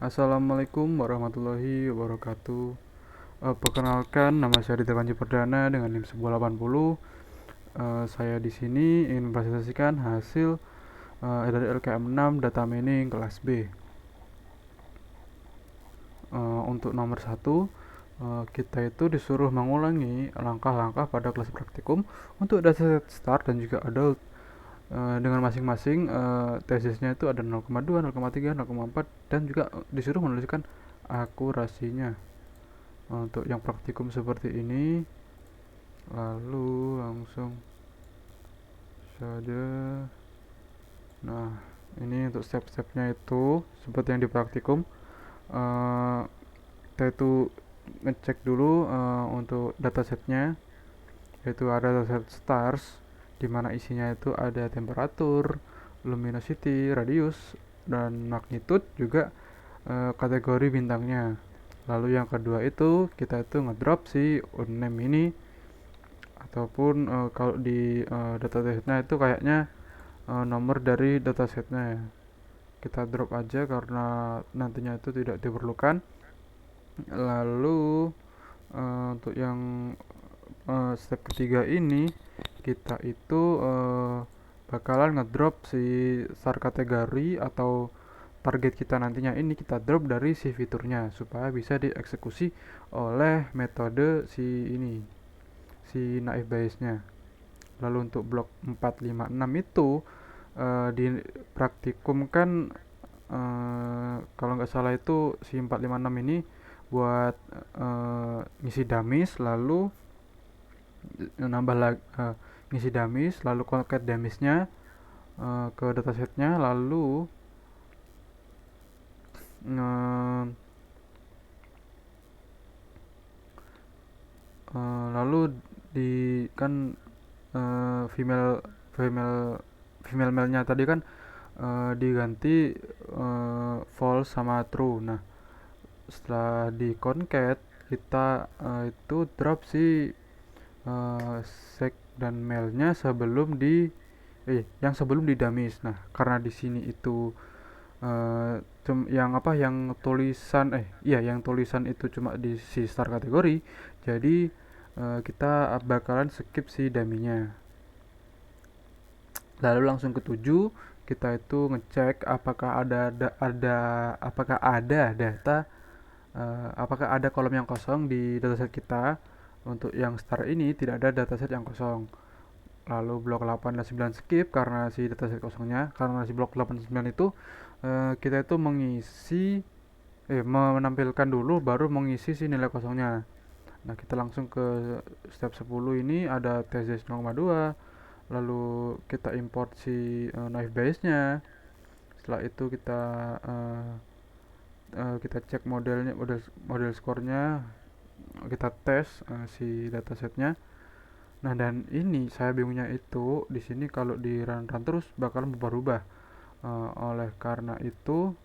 Assalamualaikum warahmatullahi wabarakatuh. Perkenalkan, nama saya Dita Panji Perdana dengan NIM 1080. Saya di sini ingin mempresentasikan hasil dari LKM 6 Data Mining kelas B. Untuk nomor 1, kita itu disuruh mengulangi langkah-langkah pada kelas praktikum untuk dataset start dan juga adult. Dengan masing-masing tesisnya itu ada 0,2, 0,3, 0,4 dan juga disuruh menuliskan akurasinya. Untuk yang praktikum seperti ini, lalu langsung saja. Nah, ini untuk step-stepnya itu seperti yang di praktikum. Eh, kita itu ngecek dulu untuk datasetnya, yaitu ada dataset stars di mana isinya itu ada temperatur, luminosity, radius, dan magnitude, juga kategori bintangnya. Lalu yang kedua itu kita itu ngedrop si uname ini, ataupun kalau di datasetnya itu kayaknya nomor dari datasetnya kita drop aja karena nantinya itu tidak diperlukan. Lalu untuk yang step ketiga ini kita itu bakalan ngedrop si star kategori atau target kita nantinya ini kita drop dari si fiturnya supaya bisa dieksekusi oleh metode si naif Bayes nya. Lalu untuk blok 4, 5, 6 itu di praktikum kan kalau nggak salah itu si 4, 5, 6 ini buat ngisi damis, lalu nambah lagi ngisi damis, lalu concat damisnya ke datasetnya, lalu uh, lalu di kan female female female male-nya tadi kan diganti false sama true. Nah, setelah di concat kita itu drop si sek dan mailnya sebelum di yang sebelum di damis. Nah, karena di sini itu yang apa yang tulisan iya yang tulisan itu cuma di si star kategori, jadi kita bakalan skip si daminya. Lalu langsung ke 7, kita itu ngecek apakah ada data, apakah ada kolom yang kosong di dataset kita. Untuk yang star ini tidak ada dataset yang kosong. Lalu blok 8 dan 9 skip karena si dataset kosongnya. Karena si blok 8 dan 9 itu kita itu menampilkan dulu baru mengisi si nilai kosongnya. Nah, kita langsung ke step 10, ini ada TZS 0,2. Lalu kita import si knife base nya. Setelah itu kita cek model skornya, kita tes si datasetnya. Nah, dan ini saya bingungnya itu di sini kalau di run terus bakalan berubah. Oleh karena itu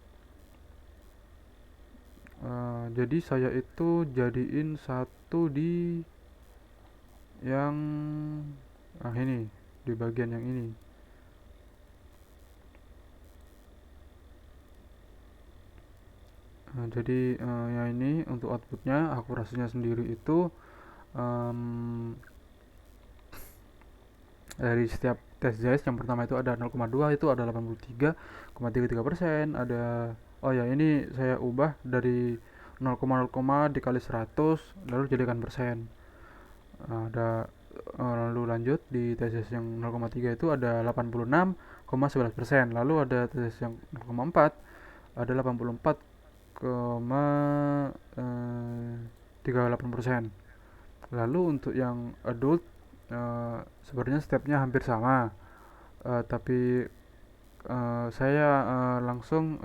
jadi saya itu jadiin satu di yang ini, di bagian yang ini. Jadi ya ini untuk outputnya, akurasinya sendiri itu dari setiap tes JS yang pertama itu ada 0,2, itu ada 83,33%. Ada, oh ya, ini saya ubah dari 0, dikali 100 lalu jadikan persen. Ada lalu lanjut di tesis yang 0,3 itu ada 86,11%. Lalu ada tesis yang 0,4 ada 84,38%. Lalu untuk yang adult sebenarnya stepnya hampir sama, tapi saya langsung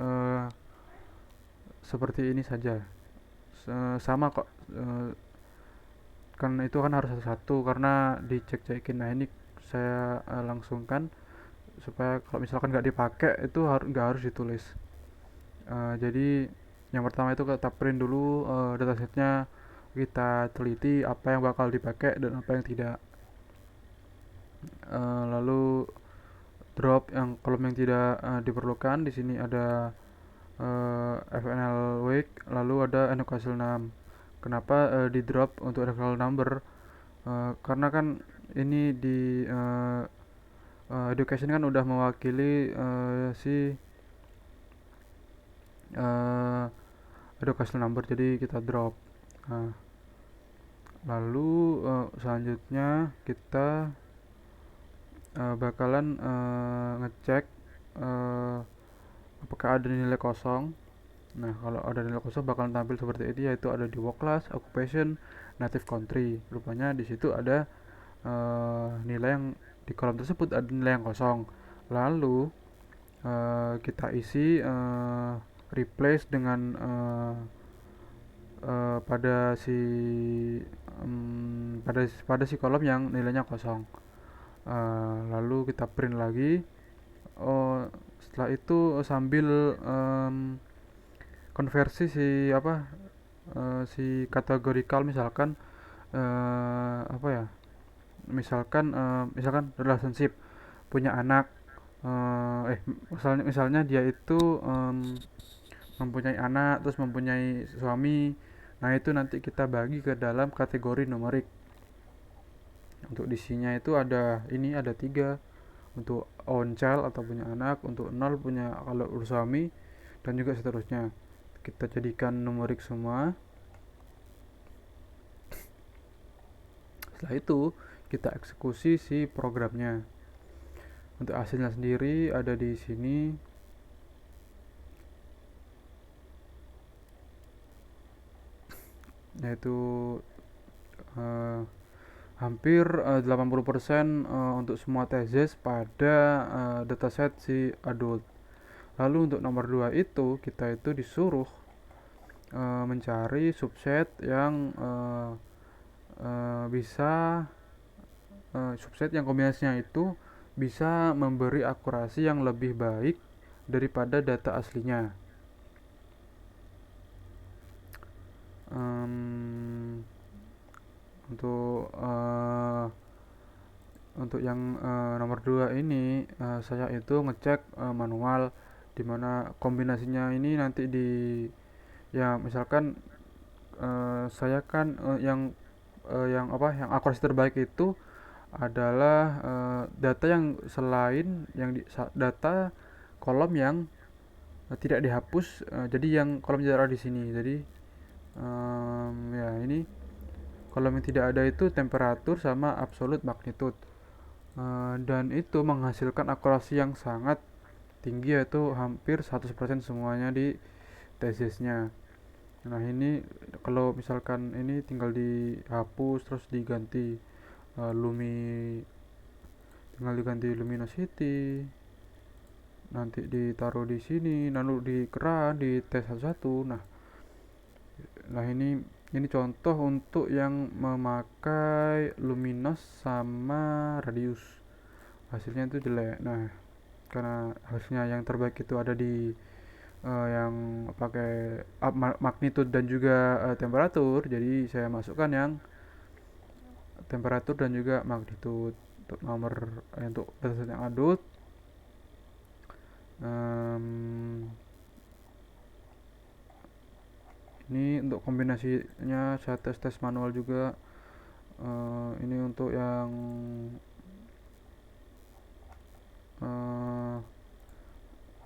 seperti ini saja. Sama kok, kan itu kan harus satu-satu karena dicek-cekin. Nah, ini saya langsungkan supaya kalau misalkan nggak dipakai itu nggak harus ditulis. Jadi yang pertama itu kita print dulu datasetnya, kita teliti apa yang bakal dipakai dan apa yang tidak. Lalu drop yang kolom yang tidak diperlukan. Di sini ada FNL lalu ada educational num. Kenapa di drop untuk educational number? Karena kan ini di education kan udah mewakili si uh, educational number, jadi kita drop. Nah, lalu selanjutnya kita bakalan ngecek uh, apakah ada nilai kosong. Nah, kalau ada nilai kosong bakalan tampil seperti ini, yaitu ada di work class, occupation, native country. Rupanya di situ ada nilai yang di kolom tersebut ada nilai yang kosong. Lalu kita isi replace dengan pada si pada si kolom yang nilainya kosong. Lalu kita print lagi. Setelah itu sambil konversi si kategorikal, misalkan apa ya, misalkan relationship, punya anak, misalnya dia itu mempunyai anak, terus mempunyai suami. Nah, itu nanti kita bagi ke dalam kategori numerik. Untuk isinya itu ada 3, untuk own child atau punya anak, untuk 0 punya kalau bersuami, dan juga seterusnya. Kita jadikan numerik semua. Setelah itu kita eksekusi si programnya. Untuk hasilnya sendiri ada di sini. Yaitu hampir 80% untuk semua tesis pada dataset si adult. Lalu untuk nomor 2 itu kita itu disuruh mencari subset yang bisa subset yang kombinasinya itu bisa memberi akurasi yang lebih baik daripada data aslinya. Untuk yang nomor 2 ini saya itu ngecek manual, dimana kombinasinya ini nanti ya misalkan saya kan yang akurasi terbaik itu adalah data yang selain data kolom yang tidak dihapus, jadi yang kolom tidak ada di sini. Jadi ya ini kolom yang tidak ada itu temperatur sama absolute magnitude. Dan itu menghasilkan akurasi yang sangat tinggi, yaitu hampir 100% semuanya di tesisnya. Nah, ini kalau misalkan ini tinggal dihapus terus diganti tinggal diganti luminosity, nanti ditaruh di sini, lalu dikeran di tes satu-satu. Nah ini contoh untuk yang memakai luminos sama radius. Hasilnya itu jelek. Nah, karena harusnya yang terbaik itu ada di yang pakai magnitude dan juga temperatur, jadi saya masukkan yang temperatur dan juga magnitude untuk untuk dataset yang adult. Ini untuk kombinasinya saya tes manual juga. Ini untuk yang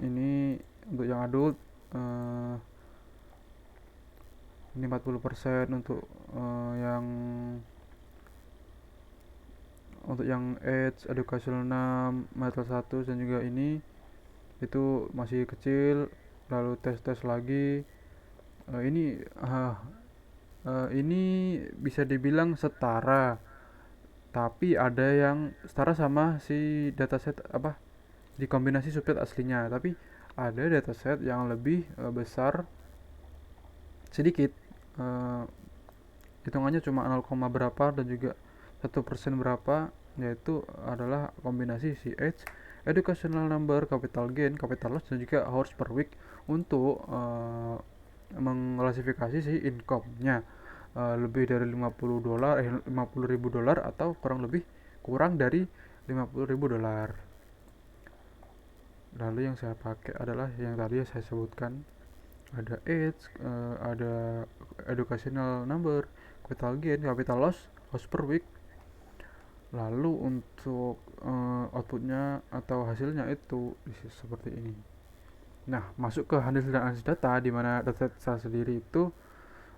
ini untuk yang adult, ini 40%. Untuk yang age, educational 6, metal 1, dan juga ini itu masih kecil. Lalu tes lagi. Ini bisa dibilang setara, tapi ada yang setara sama si dataset dikombinasi subset aslinya, tapi ada dataset yang lebih besar sedikit, hitungannya cuma 0, berapa dan juga 1% berapa, yaitu adalah kombinasi si age, educational number, capital gain, capital loss, dan juga hours per week untuk mengklasifikasi si income-nya, lebih dari $50 $50.000 atau kurang dari $50.000. Lalu yang saya pakai adalah yang tadi saya sebutkan. ada age, ada educational number, capital gain, capital loss per week. Lalu untuk outputnya atau hasilnya itu seperti ini. Nah, masuk ke analisis data, di mana data saya sendiri itu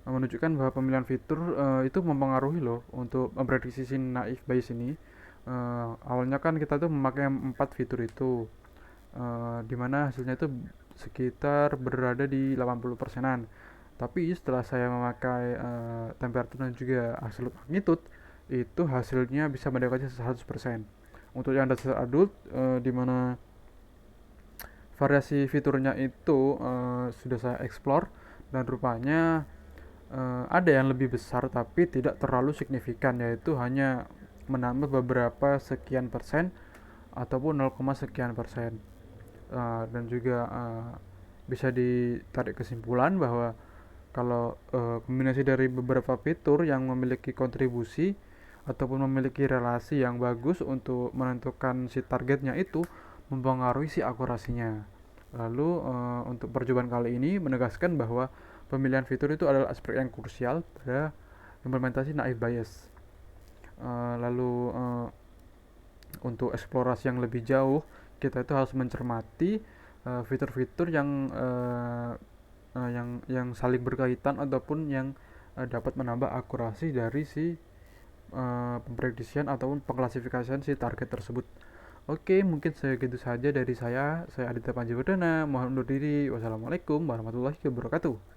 menunjukkan bahwa pemilihan fitur itu mempengaruhi loh untuk memprediksi si naif Bayes ini. Awalnya kan kita tuh memakai 4 fitur itu, dimana hasilnya itu sekitar berada di 80%-an. Tapi setelah saya memakai temperatur dan juga hasil magnitude, itu hasilnya bisa mendekati 100%. Untuk yang dasar adult, dimana variasi fiturnya itu sudah saya explore, dan rupanya ada yang lebih besar tapi tidak terlalu signifikan, yaitu hanya menambah beberapa sekian persen ataupun 0, sekian persen. Dan juga bisa ditarik kesimpulan bahwa kalau kombinasi dari beberapa fitur yang memiliki kontribusi ataupun memiliki relasi yang bagus untuk menentukan si targetnya itu mempengaruhi si akurasinya. Lalu untuk percobaan kali ini menegaskan bahwa pemilihan fitur itu adalah aspek yang krusial pada implementasi naif Bayes. Lalu untuk eksplorasi yang lebih jauh, kita itu harus mencermati fitur-fitur yang saling berkaitan ataupun yang dapat menambah akurasi dari si pemprediksian ataupun pengklasifikasian si target tersebut. Oke, mungkin segitu saja dari saya. Saya Aditya Panji Perdana, mohon undur diri. Wassalamualaikum warahmatullahi wabarakatuh.